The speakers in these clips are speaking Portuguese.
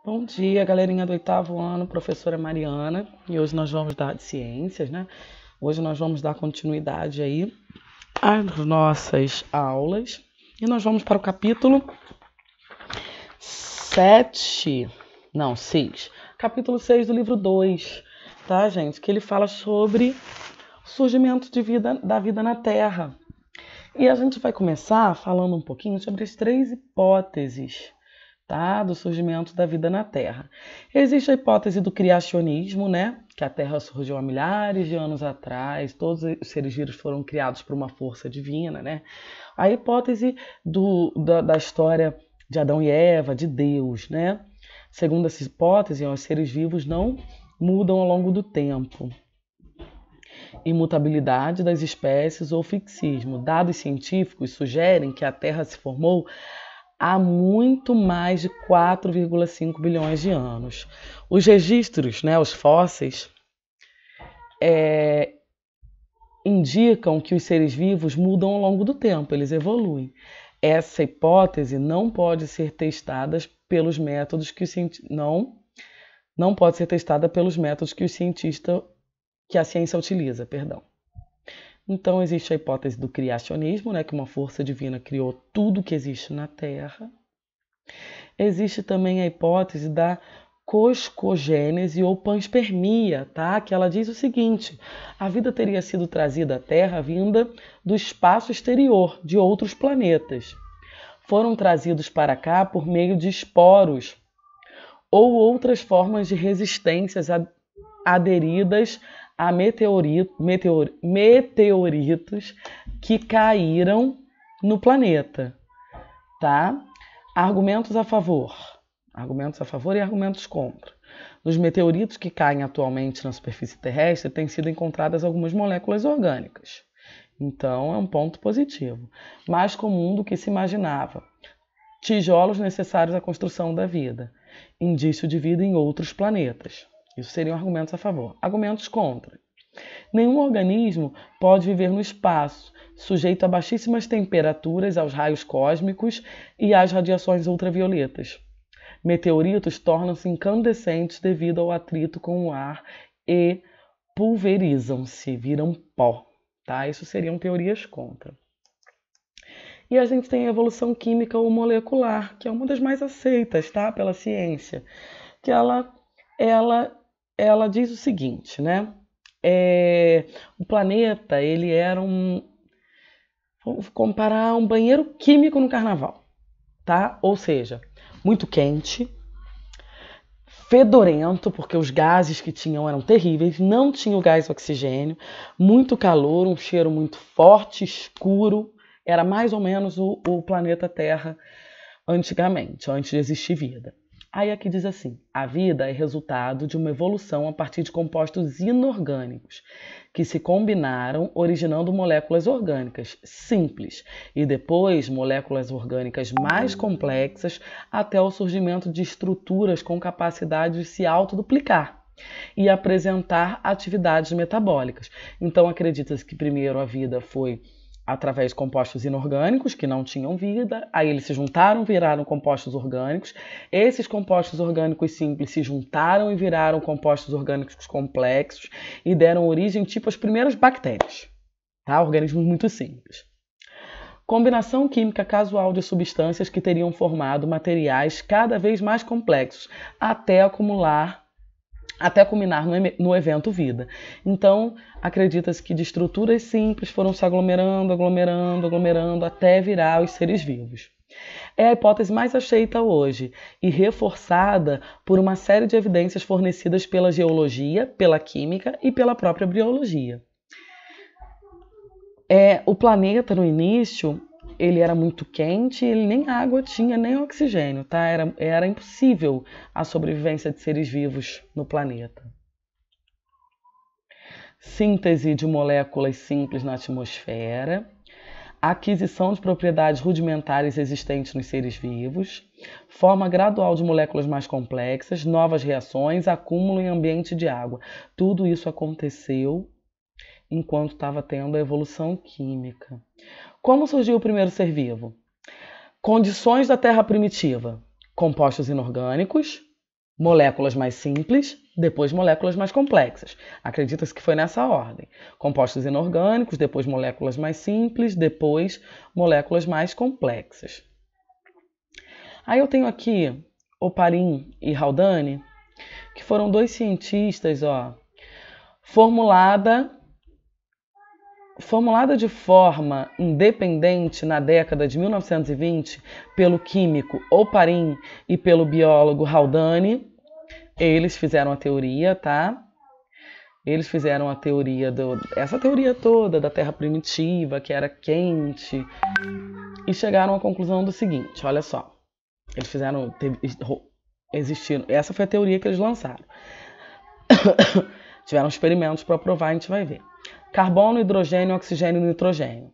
Bom dia, galerinha do oitavo ano, professora Mariana, e hoje nós vamos dar de ciências, né? Hoje nós vamos dar continuidade aí às nossas aulas e nós vamos para o capítulo 7, não, 6, capítulo 6 do livro 2, tá, gente? Que ele fala sobre o surgimento da vida na Terra. E a gente vai começar falando um pouquinho sobre as 3 hipóteses, tá, do surgimento da vida na Terra. Existe a hipótese do criacionismo, né, que a Terra surgiu há milhares de anos atrás, todos os seres vivos foram criados por uma força divina, né? A hipótese da história de Adão e Eva, de Deus, né? Segundo essa hipótese, os seres vivos não mudam ao longo do tempo. Imutabilidade das espécies ou fixismo. Dados científicos sugerem que a Terra se formou há muito mais de 4,5 bilhões de anos. Os registros, né, os fósseis, indicam que os seres vivos mudam ao longo do tempo, eles evoluem. Essa hipótese não pode ser testada pelos métodos que não pode ser testada pelos métodos que a ciência utiliza, perdão. Então, existe a hipótese do criacionismo, né, que uma força divina criou tudo que existe na Terra. Existe também a hipótese da coscogênese ou panspermia, tá? Que ela diz o seguinte: a vida teria sido trazida à Terra vinda do espaço exterior, de outros planetas. Foram trazidos para cá por meio de esporos ou outras formas de resistências aderidas a meteoritos que caíram no planeta, tá? Argumentos a favor e argumentos contra. Nos meteoritos que caem atualmente na superfície terrestre, têm sido encontradas algumas moléculas orgânicas. Então, é um ponto positivo. Mais comum do que se imaginava. Tijolos necessários à construção da vida. Indício de vida em outros planetas. Isso seriam argumentos a favor. Argumentos contra. Nenhum organismo pode viver no espaço, sujeito a baixíssimas temperaturas, aos raios cósmicos e às radiações ultravioletas. Meteoritos tornam-se incandescentes devido ao atrito com o ar e pulverizam-se, viram pó. Tá? Isso seriam teorias contra. E a gente tem a evolução química ou molecular, que é uma das mais aceitas, tá, pela ciência, que ela diz o seguinte, né? O planeta, ele era vamos comparar um banheiro químico no carnaval, tá? Ou seja, muito quente, fedorento, porque os gases que tinham eram terríveis, não tinha o gás oxigênio, muito calor, um cheiro muito forte, escuro, era mais ou menos o planeta Terra antigamente, antes de existir vida. Aí aqui diz assim: a vida é resultado de uma evolução a partir de compostos inorgânicos que se combinaram, originando moléculas orgânicas simples e depois moléculas orgânicas mais complexas até o surgimento de estruturas com capacidade de se autoduplicar e apresentar atividades metabólicas. Então acredita-se que primeiro a vida foi através de compostos inorgânicos que não tinham vida, aí eles se juntaram, viraram compostos orgânicos. Esses compostos orgânicos simples se juntaram e viraram compostos orgânicos complexos e deram origem tipo às primeiras bactérias, tá? Organismos muito simples. Combinação química casual de substâncias que teriam formado materiais cada vez mais complexos até culminar no evento vida. Então, acredita-se que de estruturas simples foram se aglomerando até virar os seres vivos. É a hipótese mais aceita hoje e reforçada por uma série de evidências fornecidas pela geologia, pela química e pela própria biologia. O planeta, no início, ele era muito quente, ele nem água tinha, nem oxigênio, tá? Era impossível a sobrevivência de seres vivos no planeta. Síntese de moléculas simples na atmosfera, aquisição de propriedades rudimentares existentes nos seres vivos, forma gradual de moléculas mais complexas, novas reações, acúmulo em ambiente de água. Tudo isso aconteceu enquanto estava tendo a evolução química. Como surgiu o primeiro ser vivo? Condições da Terra primitiva: compostos inorgânicos, moléculas mais simples, depois moléculas mais complexas. Acredita-se que foi nessa ordem. Compostos inorgânicos, depois moléculas mais simples, depois moléculas mais complexas. Aí eu tenho aqui Oparin e Haldane, que foram dois cientistas, formulada de forma independente na década de 1920 pelo químico Oparin e pelo biólogo Haldane. Eles fizeram a teoria, tá? Eles fizeram a teoria essa teoria toda da Terra primitiva, que era quente, e chegaram à conclusão do seguinte, olha só. Eles existiram, essa foi a teoria que eles lançaram. Tiveram experimentos para provar, a gente vai ver. Carbono, hidrogênio, oxigênio e nitrogênio.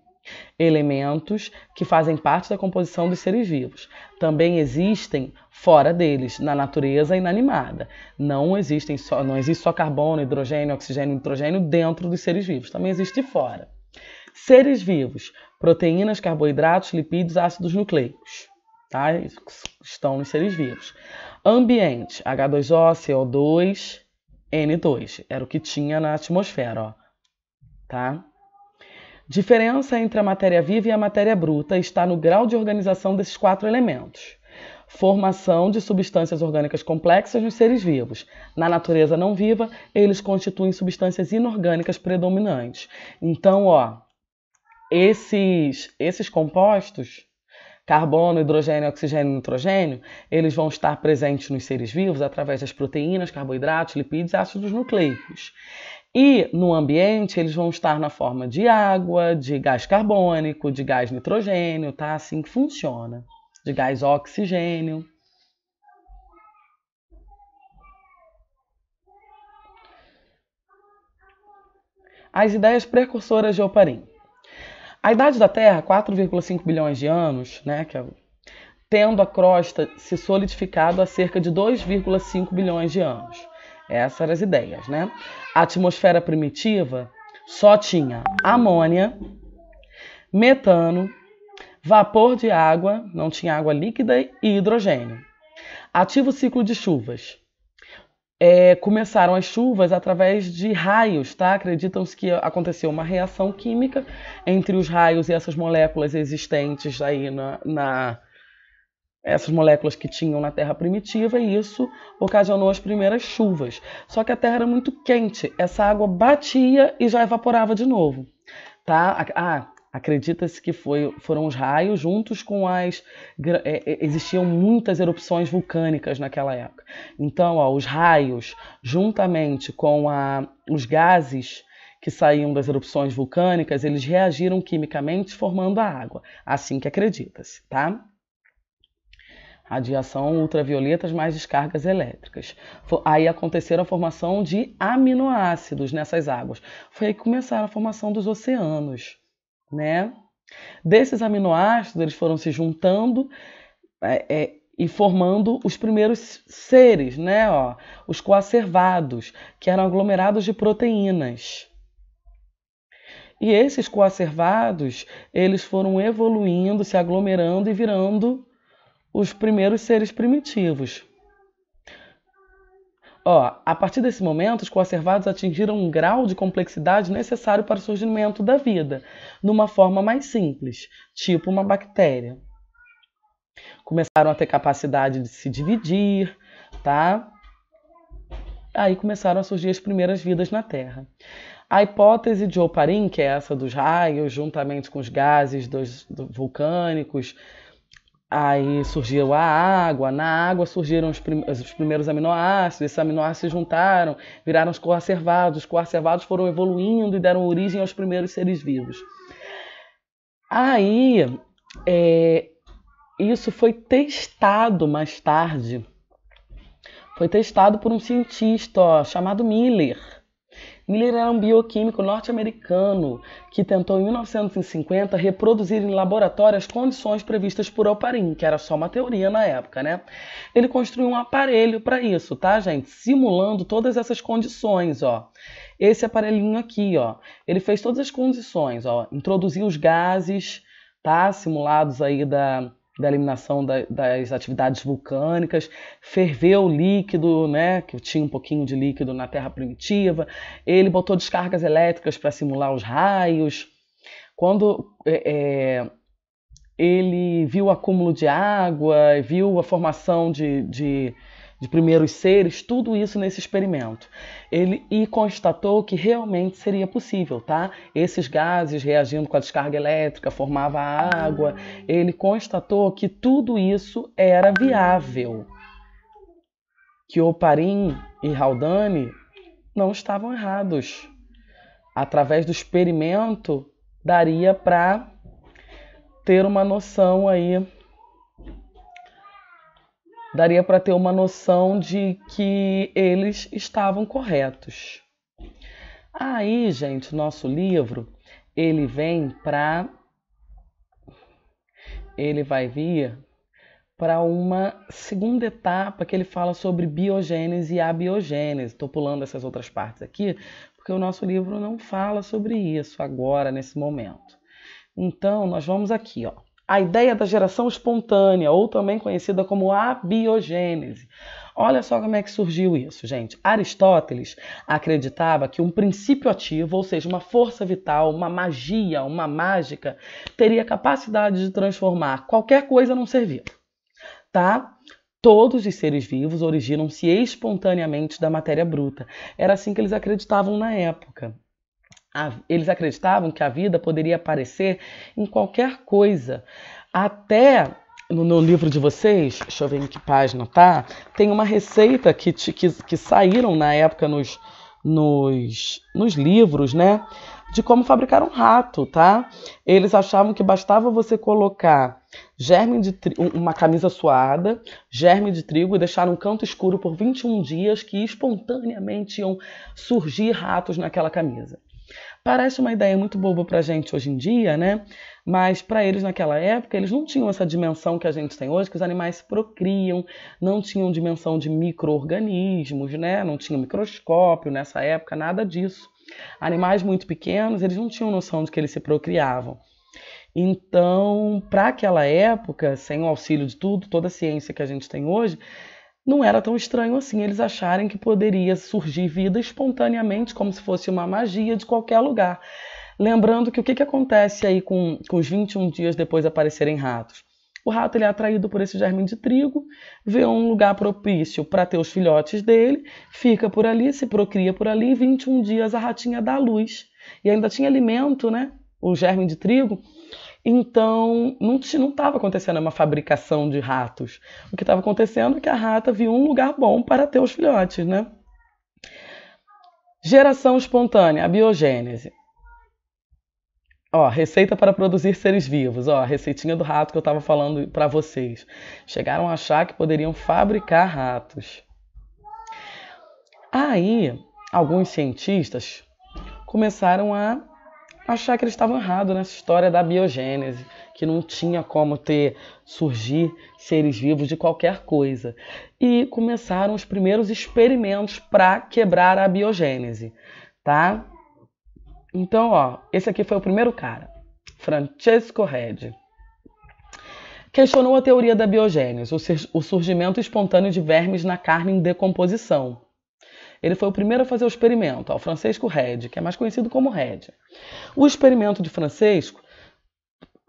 Elementos que fazem parte da composição dos seres vivos. Também existem fora deles, na natureza inanimada. Não existe só carbono, hidrogênio, oxigênio e nitrogênio dentro dos seres vivos. Também existe fora. Seres vivos, proteínas, carboidratos, lipídios, ácidos nucleicos. Tá? Estão nos seres vivos. Ambiente, H2O, CO2, N2. Era o que tinha na atmosfera, tá? Diferença entre a matéria viva e a matéria bruta está no grau de organização desses 4 elementos. Formação de substâncias orgânicas complexas nos seres vivos. Na natureza não viva, eles constituem substâncias inorgânicas predominantes. Então, esses compostos, carbono, hidrogênio, oxigênio e nitrogênio, eles vão estar presentes nos seres vivos através das proteínas, carboidratos, lipídios e ácidos nucleicos. E no ambiente eles vão estar na forma de água, de gás carbônico, de gás nitrogênio, tá? Assim que funciona. De gás oxigênio. As ideias precursoras de Oparin. A idade da Terra, 4,5 bilhões de anos, né, tendo a crosta se solidificado há cerca de 2,5 bilhões de anos. Essas eram as ideias, né? A atmosfera primitiva só tinha amônia, metano, vapor de água, não tinha água líquida e hidrogênio. Ativo ciclo de chuvas. Começaram as chuvas através de raios, tá? Acreditam-se que aconteceu uma reação química entre os raios e essas moléculas existentes aí essas moléculas que tinham na Terra primitiva, e isso ocasionou as primeiras chuvas. Só que a Terra era muito quente, essa água batia e já evaporava de novo, tá? Acredita-se que foram os raios juntos com existiam muitas erupções vulcânicas naquela época. Então, os raios, juntamente com os gases que saíam das erupções vulcânicas, eles reagiram quimicamente formando a água. Assim que acredita-se, tá? Radiação ultravioletas mais descargas elétricas. Aí aconteceram a formação de aminoácidos nessas águas. Foi aí que começaram a formação dos oceanos, né? Desses aminoácidos, eles foram se juntando e formando os primeiros seres, né? Os coacervados, que eram aglomerados de proteínas. E esses coacervados, eles foram evoluindo, se aglomerando e virando os primeiros seres primitivos. A partir desse momento, os coacervados atingiram um grau de complexidade necessário para o surgimento da vida, numa forma mais simples, tipo uma bactéria. Começaram a ter capacidade de se dividir, tá? Aí começaram a surgir as primeiras vidas na Terra. A hipótese de Oparin, que é essa dos raios, juntamente com os gases vulcânicos, aí surgiu a água, na água surgiram os primeiros aminoácidos, esses aminoácidos se juntaram, viraram os coacervados foram evoluindo e deram origem aos primeiros seres vivos. Aí, isso foi testado mais tarde, foi testado por um cientista chamado Miller. Miller era um bioquímico norte-americano que tentou em 1950 reproduzir em laboratório as condições previstas por Oparin, que era só uma teoria na época, né? Ele construiu um aparelho para isso, tá, gente? Simulando todas essas condições, Esse aparelhinho aqui, ele fez todas as condições, introduziu os gases, tá? Simulados aí da eliminação das atividades vulcânicas, ferveu o líquido, né, que tinha um pouquinho de líquido na Terra primitiva, ele botou descargas elétricas para simular os raios. Quando ele viu o acúmulo de água, viu a formação de primeiros seres, tudo isso nesse experimento. E constatou que realmente seria possível, tá? Esses gases reagindo com a descarga elétrica, formava água. Ele constatou que tudo isso era viável. Que Oparin e Haldane não estavam errados. Através do experimento, daria para ter uma noção aí. Daria para ter uma noção de que eles estavam corretos. Aí, gente, nosso livro, ele vai vir para uma segunda etapa que ele fala sobre biogênese e abiogênese. Estou pulando essas outras partes aqui, porque o nosso livro não fala sobre isso agora, nesse momento. Então, nós vamos aqui, ó. A ideia da geração espontânea, ou também conhecida como abiogênese. Olha só como é que surgiu isso, gente. Aristóteles acreditava que um princípio ativo, ou seja, uma força vital, uma magia, uma mágica, teria capacidade de transformar qualquer coisa num ser vivo, tá? Todos os seres vivos originam-se espontaneamente da matéria bruta. Era assim que eles acreditavam na época. Eles acreditavam que a vida poderia aparecer em qualquer coisa. Até no livro de vocês, deixa eu ver em que página tá, tem uma receita que saíram na época nos livros, né? De como fabricar um rato, tá? Eles achavam que bastava você colocar uma camisa suada, germe de trigo e deixar um canto escuro por 21 dias que espontaneamente iam surgir ratos naquela camisa. Parece uma ideia muito boba pra gente hoje em dia, né? Mas para eles naquela época, eles não tinham essa dimensão que a gente tem hoje, que os animais se procriam, não tinham dimensão de micro-organismos, né? Não tinha microscópio nessa época, nada disso. Animais muito pequenos, eles não tinham noção de que eles se procriavam. Então, para aquela época, sem o auxílio de toda a ciência que a gente tem hoje, não era tão estranho assim eles acharem que poderia surgir vida espontaneamente, como se fosse uma magia de qualquer lugar. Lembrando que o que acontece aí com os 21 dias depois de aparecerem ratos? O rato ele é atraído por esse germe de trigo, vê um lugar propício para ter os filhotes dele, fica por ali, se procria por ali, e 21 dias a ratinha dá luz. E ainda tinha alimento, né? O germe de trigo. Então, não estava acontecendo uma fabricação de ratos. O que estava acontecendo é que a rata viu um lugar bom para ter os filhotes, né? Geração espontânea, a biogênese. Ó, receita para produzir seres vivos. Ó, a receitinha do rato que eu estava falando para vocês. Chegaram a achar que poderiam fabricar ratos. Aí, alguns cientistas começaram a achar que eles estavam errados nessa história da biogênese, que não tinha como surgir seres vivos de qualquer coisa. E começaram os primeiros experimentos para quebrar a biogênese, tá? Então, ó, esse aqui foi o primeiro cara, Francesco Redi. Questionou a teoria da biogênese, o surgimento espontâneo de vermes na carne em decomposição. Ele foi o primeiro a fazer o experimento, ó, o Francesco Redi, que é mais conhecido como Redi. O experimento de Francesco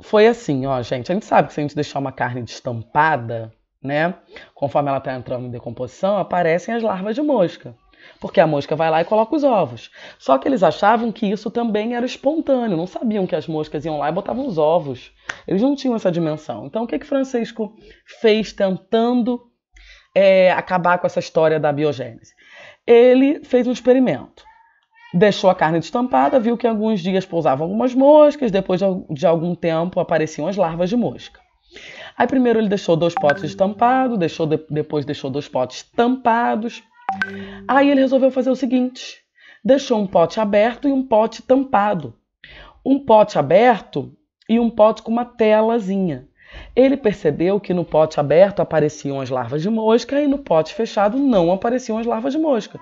foi assim, ó, gente. A gente sabe que se a gente deixar uma carne destampada, né, conforme ela está entrando em decomposição, aparecem as larvas de mosca. Porque a mosca vai lá e coloca os ovos. Só que eles achavam que isso também era espontâneo, não sabiam que as moscas iam lá e botavam os ovos. Eles não tinham essa dimensão. Então, o que Francesco fez tentando acabar com essa história da biogênese? Ele fez um experimento. Deixou a carne destampada, viu que em alguns dias pousavam algumas moscas, depois de algum tempo apareciam as larvas de mosca. Aí primeiro ele deixou 2 potes destampados, depois deixou 2 potes tampados. Aí ele resolveu fazer o seguinte, deixou um pote aberto e um pote tampado. Um pote aberto e um pote com uma telazinha. Ele percebeu que no pote aberto apareciam as larvas de mosca e no pote fechado não apareciam as larvas de mosca,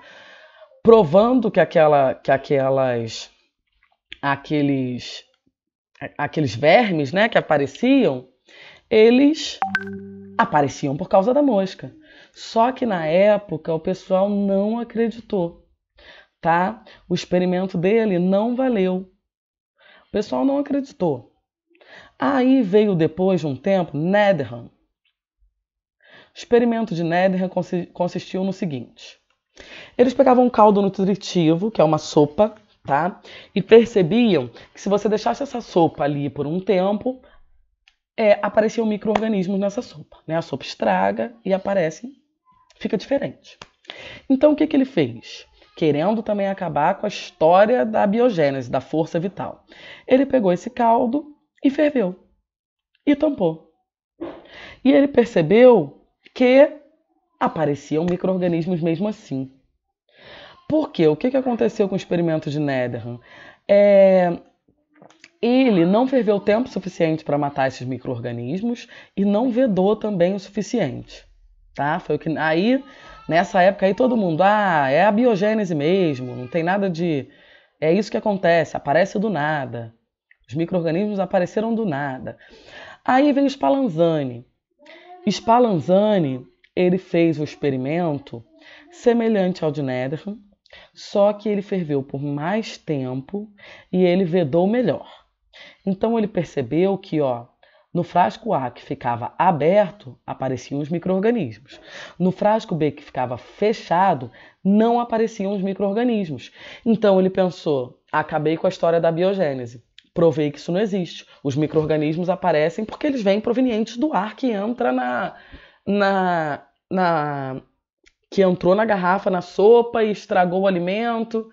provando que aqueles vermes, né, que apareciam, eles apareciam por causa da mosca. Só que na época o pessoal não acreditou, tá? O experimento dele não valeu. O pessoal não acreditou. Aí veio depois de um tempo Netherham. O experimento de Netherham consistiu no seguinte: eles pegavam um caldo nutritivo, que é uma sopa, tá? E percebiam que se você deixasse essa sopa ali por um tempo, apareciam micro-organismos nessa sopa, né? A sopa estraga e aparece, fica diferente. Então o que ele fez? Querendo também acabar com a história da biogênese, da força vital. Ele pegou esse caldo e ferveu. E tampou. E ele percebeu que apareciam micro-organismos mesmo assim. Por quê? O que aconteceu com o experimento de Netherham? Ele não ferveu tempo suficiente para matar esses micro-organismos e não vedou também o suficiente. Tá? Foi o que aí, nessa época, aí todo mundo, é a biogênese mesmo, não tem nada de... É isso que acontece, aparece do nada. Os micro-organismos apareceram do nada. Aí vem o Spallanzani. Spallanzani, ele fez o experimento semelhante ao de Netherham, só que ele ferveu por mais tempo e ele vedou melhor. Então ele percebeu que, no frasco A que ficava aberto, apareciam os micro-organismos. No frasco B que ficava fechado, não apareciam os micro-organismos. Então ele pensou, acabei com a história da biogênese. Provei que isso não existe. Os micro-organismos aparecem porque eles vêm provenientes do ar que entra que entrou na garrafa, na sopa e estragou o alimento.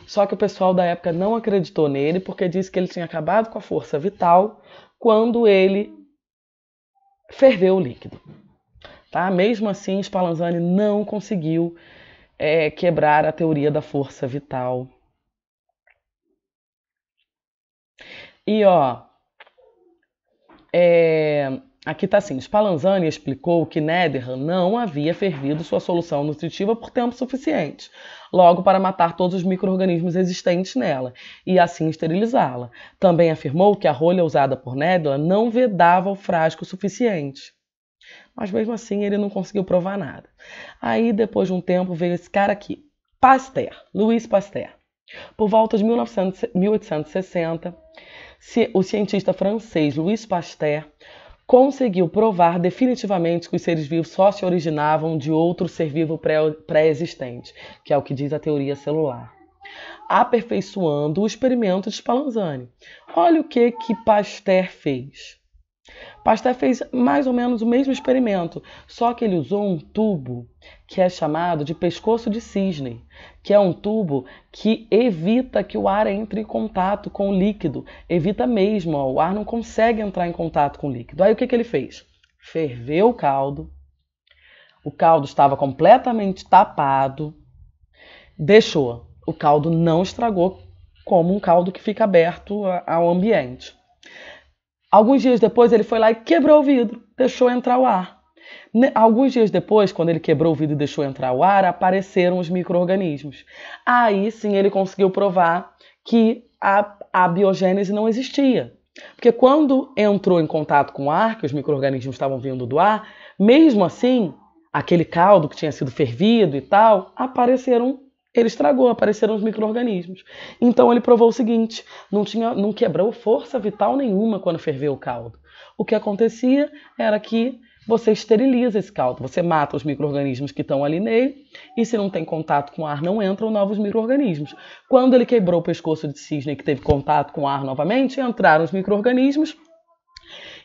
Só que o pessoal da época não acreditou nele porque disse que ele tinha acabado com a força vital quando ele ferveu o líquido. Tá? Mesmo assim, Spallanzani não conseguiu quebrar a teoria da força vital. E aqui está assim, Spallanzani explicou que Netherham não havia fervido sua solução nutritiva por tempo suficiente, logo para matar todos os micro-organismos existentes nela, e assim esterilizá-la. Também afirmou que a rolha usada por Netherham não vedava o frasco o suficiente. Mas mesmo assim ele não conseguiu provar nada. Aí depois de um tempo veio esse cara aqui, Pasteur, Louis Pasteur. Por volta de 1860, o cientista francês Louis Pasteur conseguiu provar definitivamente que os seres vivos só se originavam de outro ser vivo pré-existente, que é o que diz a teoria celular, aperfeiçoando o experimento de Spallanzani. Olha o que Pasteur fez. Pasteur fez mais ou menos o mesmo experimento, só que ele usou um tubo que é chamado de pescoço de cisne, que é um tubo que evita que o ar entre em contato com o líquido, evita mesmo, o ar não consegue entrar em contato com o líquido. Aí o que ele fez? Ferveu o caldo estava completamente tapado, deixou. O caldo não estragou como um caldo que fica aberto ao ambiente. Alguns dias depois ele foi lá e quebrou o vidro, deixou entrar o ar. Alguns dias depois, quando ele quebrou o vidro e deixou entrar o ar, apareceram os micro-organismos. Aí sim ele conseguiu provar que a biogênese não existia. Porque quando entrou em contato com o ar, que os micro-organismos estavam vindo do ar, mesmo assim, aquele caldo que tinha sido fervido e tal, ele estragou, apareceram os micro-organismos. Então ele provou o seguinte, não quebrou força vital nenhuma quando ferveu o caldo. O que acontecia era que você esteriliza esse caldo, você mata os micro-organismos que estão ali nele, e se não tem contato com o ar, não entram novos micro-organismos. Quando ele quebrou o pescoço de cisne, que teve contato com o ar novamente, entraram os micro-organismos,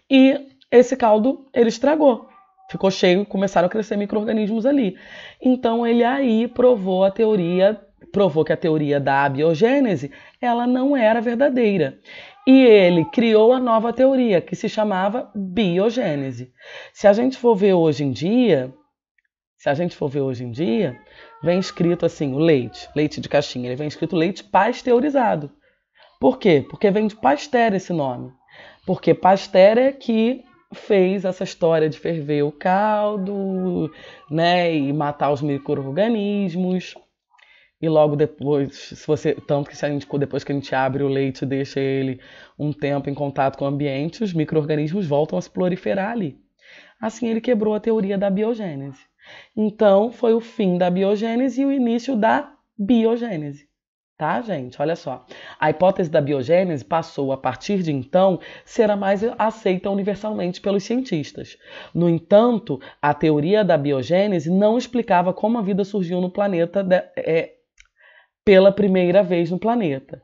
e esse caldo ele estragou. Ficou cheio e começaram a crescer micro-organismos ali. Então ele aí provou que a teoria da abiogênese ela não era verdadeira. E ele criou a nova teoria, que se chamava biogênese. Se a gente for ver hoje em dia, vem escrito assim, o leite de caixinha, ele vem escrito leite pasteurizado. Por quê? Porque vem de Pasteur esse nome. Porque Pasteur é que fez essa história de ferver o caldo, né, e matar os micro-organismos. e logo depois, se você, tanto que se a gente, depois que a gente abre o leite e deixa ele um tempo em contato com o ambiente, os micro-organismos voltam a se proliferar ali. Assim ele quebrou a teoria da biogênese. Então foi o fim da biogênese e o início da biogênese. Tá, gente? Olha só. A hipótese da biogênese passou, a partir de então, ser a mais aceita universalmente pelos cientistas. No entanto, a teoria da biogênese não explicava como a vida surgiu no planeta pela primeira vez no planeta.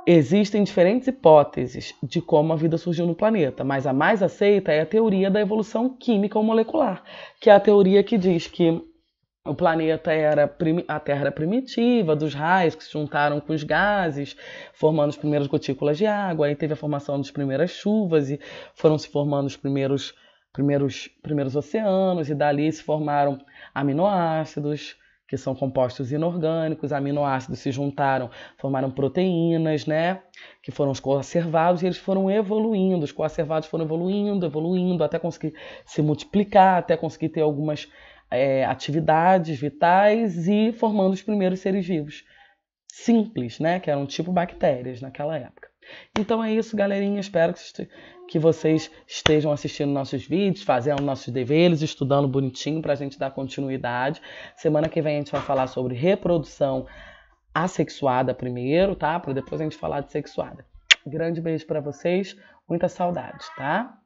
Existem diferentes hipóteses de como a vida surgiu no planeta, mas a mais aceita é a teoria da evolução química ou molecular, que é a teoria que diz que o planeta a Terra era primitiva, dos raios que se juntaram com os gases, formando as primeiras gotículas de água, aí teve a formação das primeiras chuvas e foram se formando os primeiros oceanos, e dali se formaram aminoácidos, que são compostos inorgânicos, aminoácidos se juntaram, formaram proteínas, né? Que foram os coacervados, e eles foram evoluindo, os coacervados foram evoluindo, até conseguir se multiplicar, até conseguir ter algumas atividades vitais e formando os primeiros seres vivos simples, né? Que eram tipo bactérias naquela época. Então é isso, galerinha. Espero que vocês estejam assistindo nossos vídeos, fazendo nossos deveres, estudando bonitinho para a gente dar continuidade. Semana que vem a gente vai falar sobre reprodução assexuada primeiro, tá? Para depois a gente falar de sexuada. Grande beijo para vocês, muita saudade, tá?